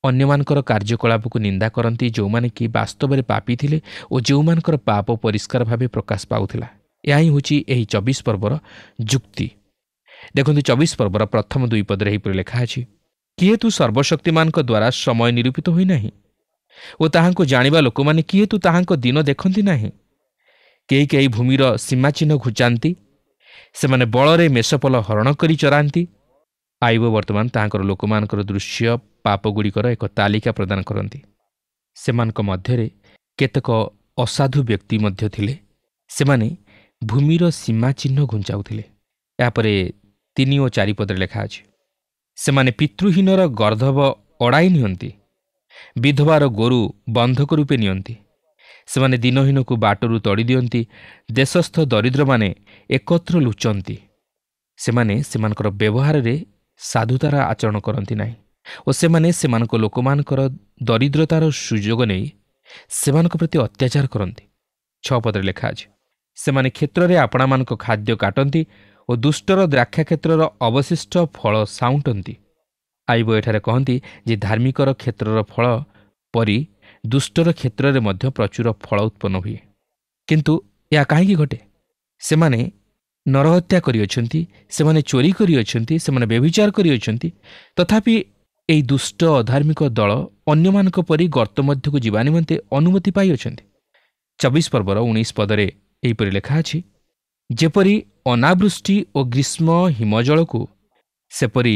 ଅନ୍ୟମାନଙ୍କର କାର୍ଯ୍ୟକଳାପକୁ ନିନ୍ଦା କରନ୍ତି, ଯେଉଁମାନେ କି ବାସ୍ତବରେ ପାପୀ ଥିଲେ ଓ ଯେଉଁମାନଙ୍କର ପାପ ପରିଷ୍କାର ଭାବେ ପ୍ରକାଶ ପାଉଥିଲା। ଏହା ହିଁ ହେଉଛି ଏହି 24 ପର୍ବର ଯୁକ୍ତି। ଦେଖନ୍ତୁ, 24 ପର୍ବର ପ୍ରଥମ 2 ପଦରେ ଏହିପରି ଲେଖା ଅଛି, କିଏ ତୁ ସର୍ବଶକ୍ତିମାନଙ୍କ ଦ୍ୱାରା ସମୟ ନିରୂପିତ ହୋଇନାହିଁ ଓ ତାହାଙ୍କୁ ଜାଣିବା ଲୋକମାନେ କିଏ ତୁ ତାହାଙ୍କ ଦିନ ଦେଖନ୍ତି ନାହିଁ? କେହି କେହି ଭୂମିର ସୀମାଚିହ୍ନ ଘୁଚାନ୍ତି, ସେମାନେ ବଳରେ ମେଷପଲ ହରଣ କରି ଚରାନ୍ତି। ଆୟୁବ ବର୍ତ୍ତମାନ ତାହାଙ୍କର ଲୋକମାନଙ୍କର ଦୃଶ୍ୟ ପାପଗୁଡ଼ିକର ଏକ ତାଲିକା ପ୍ରଦାନ କରନ୍ତି। ସେମାନଙ୍କ ମଧ୍ୟରେ କେତେକ ଅସାଧୁ ବ୍ୟକ୍ତି ମଧ୍ୟ ଥିଲେ। ସେମାନେ ଭୂମିର ସୀମାଚିହ୍ନ ଘୁଞ୍ଚାଉଥିଲେ। ଏହାପରେ 3 ଓ 4 ପଦରେ ଲେଖା ଅଛି, ସେମାନେ ପିତୃହୀନର ଗର୍ଦ୍ଧବ ଅଡ଼ାଇ ନିଅନ୍ତି, ବିଧବାର ଗୋରୁ ବନ୍ଧକ ରୂପେ ନିଅନ୍ତି। ସେମାନେ ଦିନହୀନକୁ ବାଟରୁ ତଡ଼ି ଦିଅନ୍ତି, ଦେଶସ୍ଥ ଦରିଦ୍ରମାନେ ଏକତ୍ର ଲୁଚନ୍ତି। ସେମାନେ ସେମାନଙ୍କର ବ୍ୟବହାରରେ ସାଧୁତାର ଆଚରଣ କରନ୍ତି ନାହିଁ ଓ ସେମାନେ ସେମାନଙ୍କ ଲୋକମାନଙ୍କର ଦରିଦ୍ରତାର ସୁଯୋଗ ନେଇ ସେମାନଙ୍କ ପ୍ରତି ଅତ୍ୟାଚାର କରନ୍ତି। 6 ପଦରେ ଲେଖା ଅଛି, ସେମାନେ କ୍ଷେତ୍ରରେ ଆପଣାମାନଙ୍କ ଖାଦ୍ୟ କାଟନ୍ତି ଓ ଦୁଷ୍ଟର ଦ୍ରାକ୍ଷାକ୍ଷେତ୍ରର ଅବଶିଷ୍ଟ ଫଳ ସାଉଁଟନ୍ତି। ଆୟୁବ ଏଠାରେ କହନ୍ତି ଯେ ଧାର୍ମିକର କ୍ଷେତ୍ରର ଫଳ ପରି ଦୁଷ୍ଟର କ୍ଷେତ୍ରରେ ମଧ୍ୟ ପ୍ରଚୁର ଫଳ ଉତ୍ପନ୍ନ ହୁଏ। କିନ୍ତୁ ଏହା କାହିଁକି ଘଟେ? ସେମାନେ ନରହତ୍ୟା କରିଅଛନ୍ତି, ସେମାନେ ଚୋରି କରିଅଛନ୍ତି, ସେମାନେ ବ୍ୟଭିଚାର କରିଅଛନ୍ତି, ତଥାପି ଏହି ଦୁଷ୍ଟ ଅଧାର୍ମିକ ଦଳ ଅନ୍ୟମାନଙ୍କ ପରି ଗର୍ତ୍ତ ମଧ୍ୟକୁ ଯିବା ନିମନ୍ତେ ଅନୁମତି ପାଇଅଛନ୍ତି। 24 ପର୍ବର 19 ପଦରେ ଏହିପରି ଲେଖା ଅଛି, ଯେପରି ଅନାବୃଷ୍ଟି ଓ ଗ୍ରୀଷ୍ମ ହିମଜଳକୁ ସେପରି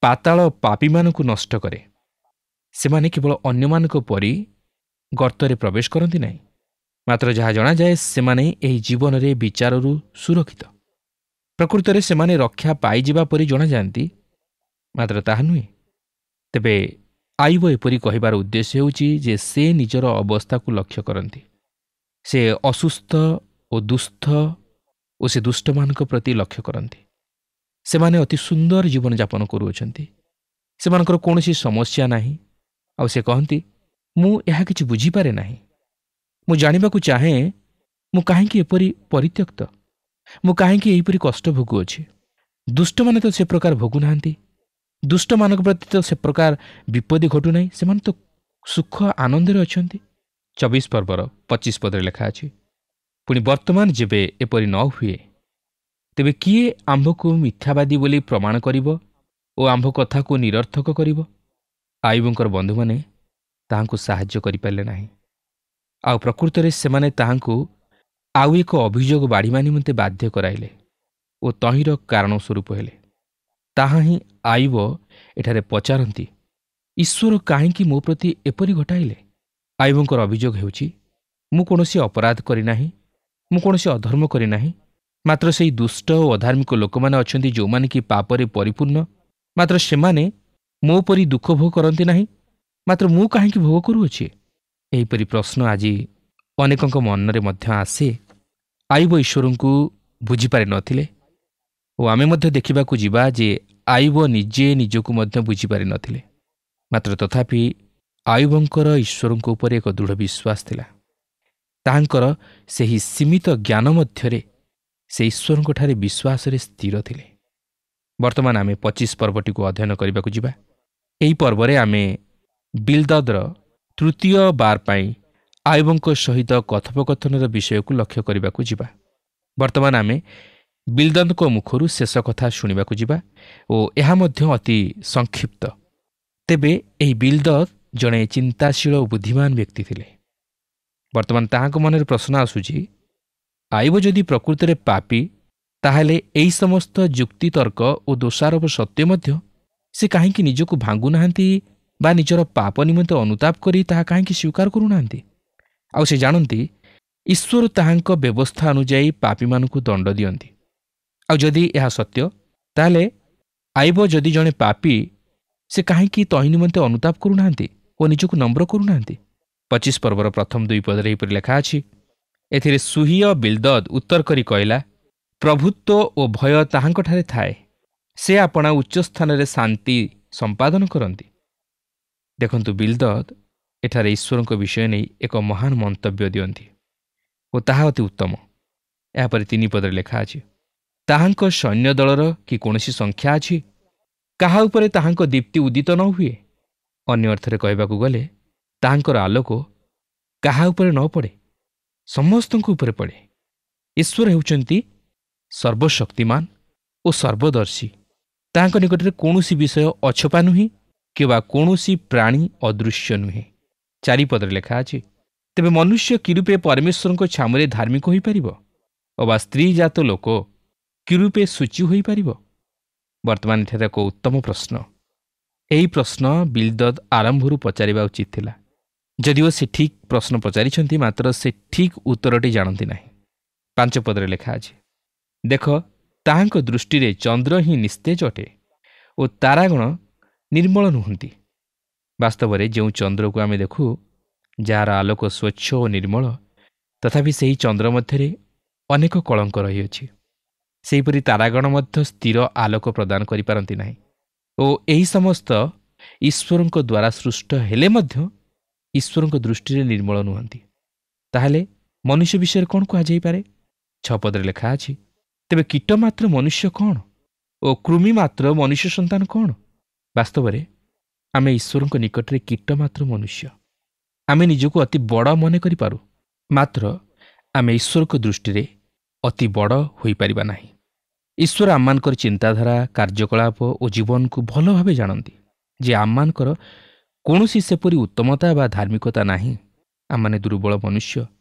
ପାତାଳ ପାପୀମାନଙ୍କୁ ନଷ୍ଟ କରେ। ସେମାନେ କେବଳ ଅନ୍ୟମାନଙ୍କ ପରି ଗର୍ତ୍ତରେ ପ୍ରବେଶ କରନ୍ତି ନାହିଁ, ମାତ୍ର ଯାହା ଜଣାଯାଏ ସେମାନେ ଏହି ଜୀବନରେ ବିଚାରରୁ ସୁରକ୍ଷିତ। ପ୍ରକୃତରେ ସେମାନେ ରକ୍ଷା ପାଇଯିବା ପରି ଜଣାଯାଆନ୍ତି, ମାତ୍ର ତାହା ନୁହେଁ। ତେବେ ଆୟୁବ ଏପରି କହିବାର ଉଦ୍ଦେଶ୍ୟ ହେଉଛି ଯେ ସେ ନିଜର ଅବସ୍ଥାକୁ ଲକ୍ଷ୍ୟ କରନ୍ତି। ସେ ଅସୁସ୍ଥ ଓ ଦୁସ୍ଥ ଓ ସେ ଦୁଷ୍ଟମାନଙ୍କ ପ୍ରତି ଲକ୍ଷ୍ୟ କରନ୍ତି। ସେମାନେ ଅତି ସୁନ୍ଦର ଜୀବନଯାପନ କରୁଅଛନ୍ତି, ସେମାନଙ୍କର କୌଣସି ସମସ୍ୟା ନାହିଁ। ଆଉ ସେ କହନ୍ତି, ମୁଁ ଏହା କିଛି ବୁଝିପାରେ ନାହିଁ। ମୁଁ ଜାଣିବାକୁ ଚାହେଁ, ମୁଁ କାହିଁକି ଏପରି ପରିତ୍ୟକ୍ତ? ମୁଁ କାହିଁକି ଏହିପରି କଷ୍ଟ ଭୋଗୁଅଛି? ଦୁଷ୍ଟମାନେ ତ ସେ ପ୍ରକାର ଭୋଗୁନାହାନ୍ତି, ଦୁଷ୍ଟମାନଙ୍କ ପ୍ରତି ତ ସେ ପ୍ରକାର ବିପତ୍ତି ଘଟୁନାହିଁ। ସେମାନେ ତ ସୁଖ ଆନନ୍ଦରେ ଅଛନ୍ତି। 24 ପର୍ବର 25 ପଦରେ ଲେଖା ଅଛି, ପୁଣି ବର୍ତ୍ତମାନ ଯେବେ ଏପରି ନ ହୁଏ, ତେବେ କିଏ ଆମ୍ଭକୁ ମିଥ୍ୟାବାଦୀ ବୋଲି ପ୍ରମାଣ କରିବ ଓ ଆମ୍ଭ କଥାକୁ ନିରର୍ଥକ କରିବ? ଆୟୁବଙ୍କର ବନ୍ଧୁମାନେ ତାହାଙ୍କୁ ସାହାଯ୍ୟ କରିପାରିଲେ ନାହିଁ। ଆଉ ପ୍ରକୃତରେ ସେମାନେ ତାହାଙ୍କୁ ଆଉ ଏକ ଅଭିଯୋଗ ବାଢ଼ିବା ନିମନ୍ତେ ବାଧ୍ୟ କରାଇଲେ ଓ ତହିଁର କାରଣ ସ୍ୱରୂପ ହେଲେ। ତାହା ହିଁ ଆୟୁବ ଏଠାରେ ପଚାରନ୍ତି, ଈଶ୍ୱର କାହିଁକି ମୋ ପ୍ରତି ଏପରି ଘଟାଇଲେ? ଆୟୁବଙ୍କର ଅଭିଯୋଗ ହେଉଛି, ମୁଁ କୌଣସି ଅପରାଧ କରିନାହିଁ, ମୁଁ କୌଣସି ଅଧର୍ମ କରିନାହିଁ, ମାତ୍ର ସେହି ଦୁଷ୍ଟ ଓ ଅଧାର୍ମିକ ଲୋକମାନେ ଅଛନ୍ତି ଯେଉଁମାନେ କି ପାପରେ ପରିପୂର୍ଣ୍ଣ। ମାତ୍ର ସେମାନେ ମୋ ପରି ଦୁଃଖ ଭୋଗ କରନ୍ତି ନାହିଁ, ମାତ୍ର ମୁଁ କାହିଁକି ଭୋଗ କରୁଅଛି? ଏହିପରି ପ୍ରଶ୍ନ ଆଜି ଅନେକଙ୍କ ମନରେ ମଧ୍ୟ ଆସେ। ଆୟୁବ ଈଶ୍ୱରଙ୍କୁ ବୁଝିପାରିନଥିଲେ ଓ ଆମେ ମଧ୍ୟ ଦେଖିବାକୁ ଯିବା ଯେ ଆୟୁବ ନିଜେ ନିଜକୁ ମଧ୍ୟ ବୁଝିପାରିନଥିଲେ। ମାତ୍ର ତଥାପି ଆୟୁବଙ୍କର ଈଶ୍ୱରଙ୍କ ଉପରେ ଏକ ଦୃଢ଼ ବିଶ୍ୱାସ ଥିଲା। ତାହାଙ୍କର ସେହି ସୀମିତ ଜ୍ଞାନ ମଧ୍ୟରେ ସେ ଈଶ୍ୱରଙ୍କଠାରେ ବିଶ୍ୱାସରେ ସ୍ଥିର ଥିଲେ। ବର୍ତ୍ତମାନ ଆମେ 25 ପର୍ବଟିକୁ ଅଧ୍ୟୟନ କରିବାକୁ ଯିବା। ଏହି ପର୍ବରେ ଆମେ ବିଲ୍ଦଦର ତୃତୀୟ ବାର ପାଇଁ ଆୟୁବଙ୍କ ସହିତ କଥୋପକଥନର ବିଷୟକୁ ଲକ୍ଷ୍ୟ କରିବାକୁ ଯିବା। ବର୍ତ୍ତମାନ ଆମେ ବିଲ୍ଦଦଙ୍କ ମୁଖରୁ ଶେଷ କଥା ଶୁଣିବାକୁ ଯିବା ଓ ଏହା ମଧ୍ୟ ଅତି ସଂକ୍ଷିପ୍ତ। ତେବେ ଏହି ବିଲ୍ଦଦ ଜଣେ ଚିନ୍ତାଶୀଳ ଓ ବୁଦ୍ଧିମାନ ବ୍ୟକ୍ତି ଥିଲେ। ବର୍ତ୍ତମାନ ତାହାଙ୍କ ମନରେ ପ୍ରଶ୍ନ ଆସୁଛି, ଆୟୁବ ଯଦି ପ୍ରକୃତରେ ପାପୀ, ତାହେଲେ ଏହି ସମସ୍ତ ଯୁକ୍ତିତର୍କ ଓ ଦୋଷାରୋପ ସତ୍ତ୍ୱେ ମଧ୍ୟ ସେ କାହିଁକି ନିଜକୁ ଭାଙ୍ଗୁନାହାନ୍ତି ବା ନିଜର ପାପ ନିମନ୍ତେ ଅନୁତାପ କରି ତାହା କାହିଁକି ସ୍ୱୀକାର କରୁନାହାନ୍ତି? ଆଉ ସେ ଜାଣନ୍ତି ଈଶ୍ୱର ତାହାଙ୍କ ବ୍ୟବସ୍ଥା ଅନୁଯାୟୀ ପାପୀମାନଙ୍କୁ ଦଣ୍ଡ ଦିଅନ୍ତି। ଆଉ ଯଦି ଏହା ସତ୍ୟ, ତାହେଲେ ଆୟୁବ ଯଦି ଜଣେ ପାପୀ, ସେ କାହିଁକି ତହିଁ ନିମନ୍ତେ ଅନୁତାପ କରୁନାହାନ୍ତି ଓ ନିଜକୁ ନମ୍ର କରୁନାହାନ୍ତି? 25 ପର୍ବର ପ୍ରଥମ 2 ପଦରେ ଏହିପରି ଲେଖା ଅଛି। ଏଥିରେ ସୁହୀୟ ବିଲ୍ଦଦ ଉତ୍ତର କରି କହିଲା, ପ୍ରଭୁତ୍ୱ ଓ ଭୟ ତାହାଙ୍କଠାରେ ଥାଏ, ସେ ଆପଣା ଉଚ୍ଚ ସ୍ଥାନରେ ଶାନ୍ତି ସମ୍ପାଦନ କରନ୍ତି। ଦେଖନ୍ତୁ, ବିଲ୍ଦଦ ଏଠାରେ ଈଶ୍ୱରଙ୍କ ବିଷୟ ନେଇ ଏକ ମହାନ ମନ୍ତବ୍ୟ ଦିଅନ୍ତି ଓ ତାହା ଅତି ଉତ୍ତମ। ଏହାପରେ 3 ପଦରେ ଲେଖା ଅଛି, ତାହାଙ୍କ ସୈନ୍ୟ ଦଳର କି କୌଣସି ସଂଖ୍ୟା ଅଛି? କାହା ଉପରେ ତାହାଙ୍କ ଦୀପ୍ତି ଉଦିତ ନ ହୁଏ? ଅନ୍ୟ ଅର୍ଥରେ କହିବାକୁ ଗଲେ, ତାହାଙ୍କର ଆଲୋକ କାହା ଉପରେ ନ ପଡ଼େ? ସମସ୍ତଙ୍କ ଉପରେ ପଡ଼େ। ଈଶ୍ୱର ହେଉଛନ୍ତି ସର୍ବଶକ୍ତିମାନ ଓ ସର୍ବଦର୍ଶୀ। ତାହାଙ୍କ ନିକଟରେ କୌଣସି ବିଷୟ ଅଛପା ନୁହେଁ କିମ୍ବା କୌଣସି ପ୍ରାଣୀ ଅଦୃଶ୍ୟ ନୁହେଁ। 4 ପଦରେ ଲେଖା ଅଛି, ତେବେ ମନୁଷ୍ୟ କିରୂପେ ପରମେଶ୍ୱରଙ୍କ ଛାମୁରେ ଧାର୍ମିକ ହୋଇପାରିବ ଅବା ସ୍ତ୍ରୀ ଜାତ ଲୋକ କିରୂପେ ସୂଚି ହୋଇପାରିବ? ବର୍ତ୍ତମାନ ଏଠାରେ ଏକ ଉତ୍ତମ ପ୍ରଶ୍ନ। ଏହି ପ୍ରଶ୍ନ ବିଲ୍ଦଦ ଆରମ୍ଭରୁ ପଚାରିବା ଉଚିତ ଥିଲା। ଯଦିଓ ସେ ଠିକ୍ ପ୍ରଶ୍ନ ପଚାରିଛନ୍ତି, ମାତ୍ର ସେ ଠିକ୍ ଉତ୍ତରଟି ଜାଣନ୍ତି ନାହିଁ। 5 ପଦରେ ଲେଖା ଅଛି, ଦେଖ, ତାହାଙ୍କ ଦୃଷ୍ଟିରେ ଚନ୍ଦ୍ର ହିଁ ନିସ୍ତେଜ ଅଟେ ଓ ତାରାଗଣ ନିର୍ମଳ ନୁହନ୍ତି। ବାସ୍ତବରେ ଯେଉଁ ଚନ୍ଦ୍ରକୁ ଆମେ ଦେଖୁ, ଯାହାର ଆଲୋକ ସ୍ୱଚ୍ଛ ଓ ନିର୍ମଳ, ତଥାପି ସେହି ଚନ୍ଦ୍ର ମଧ୍ୟରେ ଅନେକ କଳଙ୍କ ରହିଅଛି। ସେହିପରି ତାରାଗଣ ମଧ୍ୟ ସ୍ଥିର ଆଲୋକ ପ୍ରଦାନ କରିପାରନ୍ତି ନାହିଁ ଓ ଏହି ସମସ୍ତ ଈଶ୍ୱରଙ୍କ ଦ୍ୱାରା ସୃଷ୍ଟ ହେଲେ ମଧ୍ୟ ଈଶ୍ୱରଙ୍କ ଦୃଷ୍ଟିରେ ନିର୍ମଳ ନୁହନ୍ତି। ତାହେଲେ ମନୁଷ୍ୟ ବିଷୟରେ କ'ଣ କୁହାଯାଇପାରେ? 6 ପଦରେ ଲେଖା ଅଛି, ତେବେ କୀଟ ମାତ୍ର ମନୁଷ୍ୟ କ'ଣ ଓ କୃମି ମାତ୍ର ମନୁଷ୍ୟ ସନ୍ତାନ କ'ଣ? ବାସ୍ତବରେ ଆମେ ଈଶ୍ୱରଙ୍କ ନିକଟରେ କୀଟ ମାତ୍ର ମନୁଷ୍ୟ। ଆମେ ନିଜକୁ ଅତି ବଡ଼ ମନେ କରିପାରୁ, ମାତ୍ର ଆମେ ଈଶ୍ୱରଙ୍କ ଦୃଷ୍ଟିରେ ଅତି ବଡ଼ ହୋଇପାରିବା ନାହିଁ। ଈଶ୍ୱର ଆମମାନଙ୍କର ଚିନ୍ତାଧାରା, କାର୍ଯ୍ୟକଳାପ ଓ ଜୀବନକୁ ଭଲ ଭାବେ ଜାଣନ୍ତି ଯେ ଆମମାନଙ୍କର କୌଣସି ସେପରି ଉତ୍ତମତା ବା ଧାର୍ମିକତା ନାହିଁ। ଆମମାନେ ଦୁର୍ବଳ ମନୁଷ୍ୟ,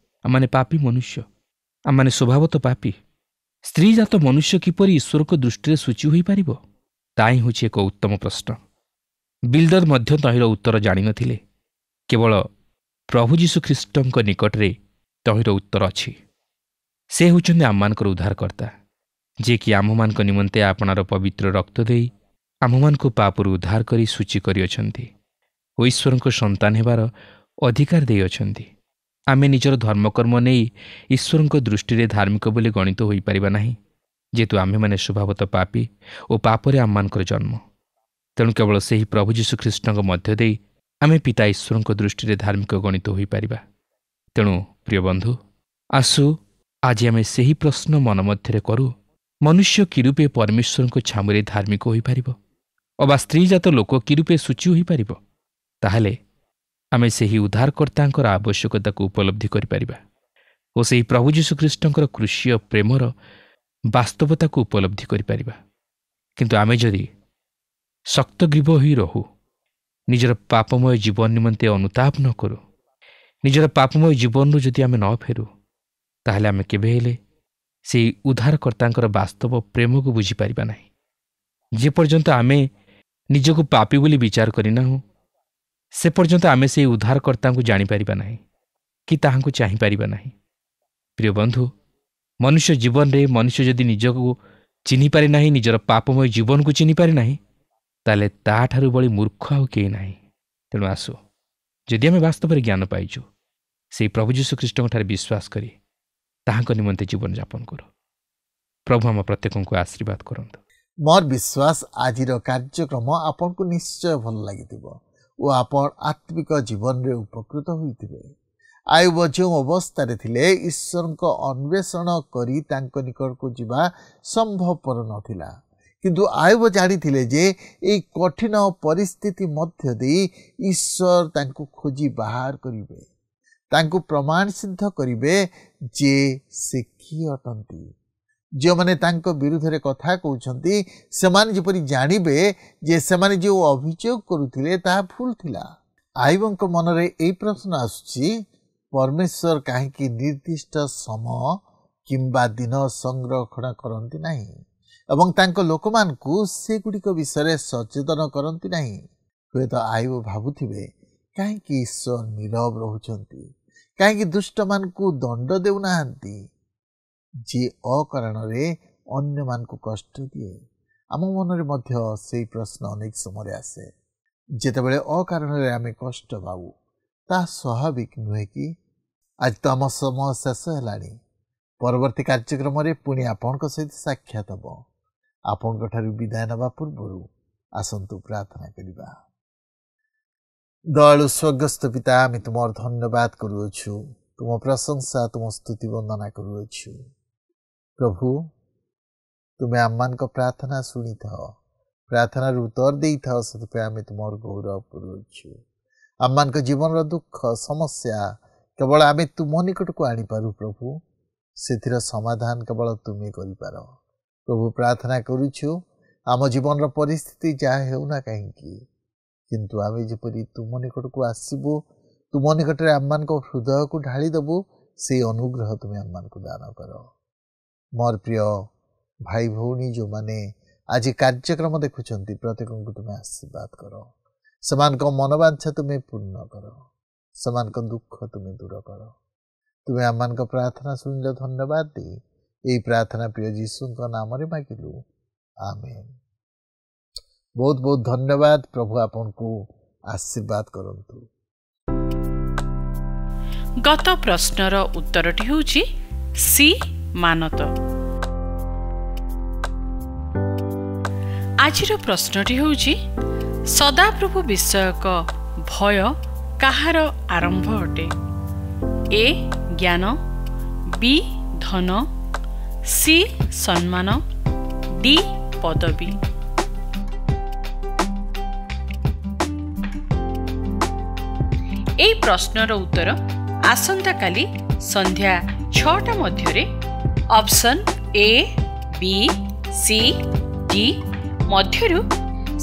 ଆମମାନେ ପାପୀ ମନୁଷ୍ୟ, ଆମମାନେ ସ୍ୱଭାବତଃ ପାପୀ। ସ୍ତ୍ରୀଜାତ ମନୁଷ୍ୟ କିପରି ଈଶ୍ୱରଙ୍କ ଦୃଷ୍ଟିରେ ସୂଚି ହୋଇପାରିବ? ତାହା ହିଁ ହେଉଛି ଏକ ଉତ୍ତମ ପ୍ରଶ୍ନ। ବିଲ୍ଦଦ ମଧ୍ୟ ତହିଁର ଉତ୍ତର ଜାଣିନଥିଲେ। କେବଳ ପ୍ରଭୁ ଯୀଶୁଖ୍ରୀଷ୍ଟଙ୍କ ନିକଟରେ ତହିଁର ଉତ୍ତର ଅଛି। ସେ ହେଉଛନ୍ତି ଆମମାନଙ୍କର ଉଦ୍ଧାରକର୍ତ୍ତା, ଯିଏକି ଆମମାନଙ୍କ ନିମନ୍ତେ ଆପଣାର ପବିତ୍ର ରକ୍ତ ଦେଇ ଆମମାନଙ୍କୁ ପାପରୁ ଉଦ୍ଧାର କରି ସୂଚି କରିଅଛନ୍ତି ଓ ଈଶ୍ୱରଙ୍କ ସନ୍ତାନ ହେବାର ଅଧିକାର ଦେଇଅଛନ୍ତି। ଆମେ ନିଜର ଧର୍ମକର୍ମ ନେଇ ଈଶ୍ୱରଙ୍କ ଦୃଷ୍ଟିରେ ଧାର୍ମିକ ବୋଲି ଗଣିତ ହୋଇପାରିବା ନାହିଁ, ଯେହେତୁ ଆମ୍ଭେମାନେ ସ୍ୱଭାବତଃ ପାପୀ ଓ ପାପରେ ଆମମାନଙ୍କର ଜନ୍ମ। ତେଣୁ କେବଳ ସେହି ପ୍ରଭୁ ଯୀଶୁଖ୍ରୀଷ୍ଟଙ୍କ ମଧ୍ୟ ଦେଇ ଆମେ ପିତା ଈଶ୍ୱରଙ୍କ ଦୃଷ୍ଟିରେ ଧାର୍ମିକ ଗଣିତ ହୋଇପାରିବା। ତେଣୁ ପ୍ରିୟ ବନ୍ଧୁ, ଆସୁ ଆଜି ଆମେ ସେହି ପ୍ରଶ୍ନ ମନ ମଧ୍ୟରେ କରୁ, ମନୁଷ୍ୟ କିରୂପେ ପରମେଶ୍ୱରଙ୍କ ଛାମୁରେ ଧାର୍ମିକ ହୋଇପାରିବ ଅବା ସ୍ତ୍ରୀଜାତ ଲୋକ କିରୂପେ ସୂଚି ହୋଇପାରିବ? ତାହେଲେ ଆମେ ସେହି ଉଦ୍ଧାରକର୍ତ୍ତାଙ୍କର ଆବଶ୍ୟକତାକୁ ଉପଲବ୍ଧି କରିପାରିବା ଓ ସେହି ପ୍ରଭୁ ଯୀଶୁଖ୍ରୀଷ୍ଟଙ୍କର କୃଷୀୟ ପ୍ରେମର ବାସ୍ତବତାକୁ ଉପଲବ୍ଧି କରିପାରିବା। କିନ୍ତୁ ଆମେ ଯଦି ଶକ୍ତଗ୍ରୀବ ହୋଇ ରହୁ, ନିଜର ପାପମୟ ଜୀବନ ନିମନ୍ତେ ଅନୁତାପ ନ କରୁ, ନିଜର ପାପମୟ ଜୀବନରୁ ଯଦି ଆମେ ନ ଫେରୁ, ତାହେଲେ ଆମେ କେବେ ହେଲେ ସେହି ଉଦ୍ଧାରକର୍ତ୍ତାଙ୍କର ବାସ୍ତବ ପ୍ରେମକୁ ବୁଝିପାରିବା ନାହିଁ। ଯେପର୍ଯ୍ୟନ୍ତ ଆମେ ନିଜକୁ ପାପୀ ବୋଲି ବିଚାର କରିନାହୁଁ, ସେ ପର୍ଯ୍ୟନ୍ତ ଆମେ ସେହି ଉଦ୍ଧାରକର୍ତ୍ତାଙ୍କୁ ଜାଣିପାରିବା ନାହିଁ କି ତାହାଙ୍କୁ ଚାହିଁପାରିବା ନାହିଁ। ପ୍ରିୟ ବନ୍ଧୁ, ମନୁଷ୍ୟ ଜୀବନରେ ମନୁଷ୍ୟ ଯଦି ନିଜକୁ ଚିହ୍ନିପାରେ ନାହିଁ, ନିଜର ପାପମୟ ଜୀବନକୁ ଚିହ୍ନିପାରେ ନାହିଁ, ତାହେଲେ ତାଠାରୁ ବଳି ମୂର୍ଖ ଆଉ କେହି ନାହିଁ। ତେଣୁ ଆସୁ, ଯଦି ଆମେ ବାସ୍ତବରେ ଜ୍ଞାନ ପାଇଛୁ, ସେହି ପ୍ରଭୁ ଯୀଶୁଖ୍ରୀଷ୍ଟଙ୍କଠାରେ ବିଶ୍ୱାସ କରି ତାହାଙ୍କ ନିମନ୍ତେ ଜୀବନଯାପନ କରୁ। ପ୍ରଭୁ ଆମ ପ୍ରତ୍ୟେକଙ୍କୁ ଆଶୀର୍ବାଦ କରନ୍ତୁ। ମୋର ବିଶ୍ୱାସ ଆଜିର କାର୍ଯ୍ୟକ୍ରମ ଆପଣଙ୍କୁ ନିଶ୍ଚୟ ଭଲ ଲାଗିଥିବ ଓ ଆପଣ ଆତ୍ମିକ ଜୀବନରେ ଉପକୃତ ହୋଇଥିବେ। ଆୟୁବ ଯେଉଁ ଅବସ୍ଥାରେ ଥିଲେ, ଈଶ୍ୱରଙ୍କ ଅନ୍ୱେଷଣ କରି ତାଙ୍କ ନିକଟକୁ ଯିବା ସମ୍ଭବପର ନଥିଲା। କିନ୍ତୁ ଆୟୁବ ଜାଣିଥିଲେ ଯେ ଏହି କଠିନ ପରିସ୍ଥିତି ମଧ୍ୟ ଦେଇ ଈଶ୍ୱର ତାଙ୍କୁ ଖୋଜି ବାହାର କରିବେ, ତାଙ୍କୁ ପ୍ରମାଣ ସିଦ୍ଧ କରିବେ ଯେ ସେ କିଏ ଅଟନ୍ତି। ଯେଉଁମାନେ ତାଙ୍କ ବିରୁଦ୍ଧରେ କଥା କହୁଛନ୍ତି, ସେମାନେ ଯେପରି ଜାଣିବେ ଯେ ସେମାନେ ଯେଉଁ ଅଭିଯୋଗ କରୁଥିଲେ ତାହା ଭୁଲ ଥିଲା। ଆୟୁବଙ୍କ ମନରେ ଏହି ପ୍ରଶ୍ନ ଆସୁଛି, ପରମେଶ୍ୱର କାହିଁକି ନିର୍ଦ୍ଦିଷ୍ଟ ସମୟ କିମ୍ବା ଦିନ ସଂରକ୍ଷଣ କରନ୍ତି ନାହିଁ ଏବଂ ତାଙ୍କ ଲୋକମାନଙ୍କୁ ସେଗୁଡ଼ିକ ବିଷୟରେ ସଚେତନ କରନ୍ତି ନାହିଁ? ହୁଏତ ଆୟୁବ ଭାବୁଥିବେ, କାହିଁକି ଈଶ୍ୱର ନୀରବ ରହୁଛନ୍ତି, କାହିଁକି ଦୁଷ୍ଟମାନଙ୍କୁ ଦଣ୍ଡ ଦେଉନାହାନ୍ତି? ଯିଏ ଅକାରଣରେ ଅନ୍ୟମାନଙ୍କୁ କଷ୍ଟ ଦିଏ। ଆମ ମନରେ ମଧ୍ୟ ସେହି ପ୍ରଶ୍ନ ଅନେକ ସମୟରେ ଆସେ। ଯେତେବେଳେ ଅକାରଣରେ ଆମେ କଷ୍ଟ ପାଉ, ତାହା ସ୍ୱାଭାବିକ ନୁହେଁ କି? ଆଜି ତ ଆମ ସମୟ ଶେଷ ହେଲାଣି। ପରବର୍ତ୍ତୀ କାର୍ଯ୍ୟକ୍ରମରେ ପୁଣି ଆପଣଙ୍କ ସହିତ ସାକ୍ଷାତ ହେବ। ଆପଣଙ୍କ ଠାରୁ ବିଦାୟ ନେବା ପୂର୍ବରୁ ଆସନ୍ତୁ ପ୍ରାର୍ଥନା କରିବା। ଦୟାଳୁ ସ୍ୱର୍ଗସ୍ଥ ପିତା, ଆମେ ତୁମର ଧନ୍ୟବାଦ କରୁଅଛୁ, ତୁମ ପ୍ରଶଂସା, ତୁମ ସ୍ତୁତି ବନ୍ଦନା କରୁଅଛୁ। ପ୍ରଭୁ, ତୁମେ ଆମମାନଙ୍କ ପ୍ରାର୍ଥନା ଶୁଣିଥାଅ, ପ୍ରାର୍ଥନାର ଉତ୍ତର ଦେଇଥାଅ, ସେଥିପାଇଁ ଆମେ ତୁମର ଗୌରବ କରୁଅଛୁ। ଆମମାନଙ୍କ ଜୀବନର ଦୁଃଖ ସମସ୍ୟା କେବଳ ଆମେ ତୁମ ନିକଟକୁ ଆଣିପାରୁ। ପ୍ରଭୁ, ସେଥିର ସମାଧାନ କେବଳ ତୁମେ କରିପାର। ପ୍ରଭୁ, ପ୍ରାର୍ଥନା କରୁଛୁ, ଆମ ଜୀବନର ପରିସ୍ଥିତି ଯାହା ହେଉନା କାହିଁକି, କିନ୍ତୁ ଆମେ ଯେପରି ତୁମ ନିକଟକୁ ଆସିବୁ, ତୁମ ନିକଟରେ ଆମମାନଙ୍କ ହୃଦୟକୁ ଢାଳି ଦେବୁ, ସେଇ ଅନୁଗ୍ରହ ତୁମେ ଆମମାନଙ୍କୁ ଦାନ କର। ମୋର ପ୍ରିୟ ଭାଇ ଭଉଣୀ ଯେଉଁମାନେ ଆଜି କାର୍ଯ୍ୟକ୍ରମ ଦେଖୁଛନ୍ତି, ପ୍ରତ୍ୟେକଙ୍କୁ ତୁମେ ଆଶୀର୍ବାଦ କର। ସେମାନଙ୍କ ମନବାଞ୍ଛା ତୁମେ ପୂର୍ଣ୍ଣ କର, ସେମାନଙ୍କ ଦୁଃଖ ତୁମେ ଦୂର କର। ତୁମେ ଆମମାନଙ୍କ ପ୍ରାର୍ଥନା ଶୁଣିଲ, ଧନ୍ୟବାଦ ଦେଇ ଏହି ପ୍ରାର୍ଥନା ପ୍ରିୟ ଯୀଶୁଙ୍କ ନାମରେ ମାଗିଲୁ, ଆମେନ୍। ବହୁତ ବହୁତ ଧନ୍ୟବାଦ। ପ୍ରଭୁ ଆପଣଙ୍କୁ ଆଶୀର୍ବାଦ କରନ୍ତୁ। ଗତ ପ୍ରଶ୍ନର ଉତ୍ତରଟି ହେଉଛି ସି ମାନତ। ଆଜିର ପ୍ରଶ୍ନଟି ହେଉଛି ସଦାପ୍ରଭୁ ବିଷୟକ ଭୟ କାହାର ଆରମ୍ଭ ଅଟେ? ଏ ଜ୍ଞାନ, ବି ଧନ, ସି ସମ୍ମାନ, ଡି ପଦବୀ। ଏହି ପ୍ରଶ୍ନର ଉତ୍ତର ଆସନ୍ତାକାଲି ସନ୍ଧ୍ୟା 6ଟା ମଧ୍ୟରେ option A, B, C, D ମଧ୍ୟରୁ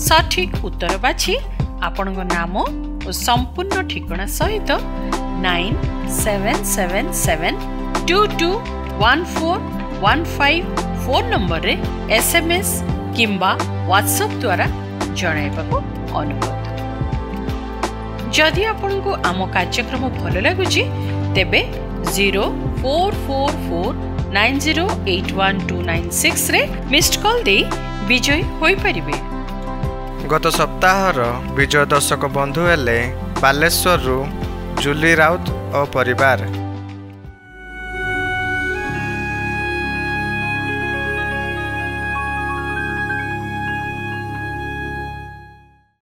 ସଠିକ ଉତ୍ତର ବାଛି ଆପଣଙ୍କ ନାମ ଓ ସମ୍ପୂର୍ଣ୍ଣ ଠିକଣା ସହିତ 9777221415 ଫୋନ୍ ନମ୍ବରରେ SMS କିମ୍ବା ହ୍ୱାଟ୍ସଆପ୍ ଦ୍ୱାରା ଜଣାଇବାକୁ ଅନୁରୋଧ। ଯଦି ଆପଣଙ୍କୁ ଆମ କାର୍ଯ୍ୟକ୍ରମ ଭଲ ଲାଗୁଛି, ତେବେ 044490812996ରେ ମିସ୍ଡ କଲ୍ ଦେଇ ବିଜୟୀ ହୋଇପାରିବେ। ଗତ ସପ୍ତାହର ବିଜୟ ଦର୍ଶକ ବନ୍ଧୁ ହେଲେ ବାଲେଶ୍ୱରରୁ ଜୁଲି ରାଉତ ଓ ପରିବାର।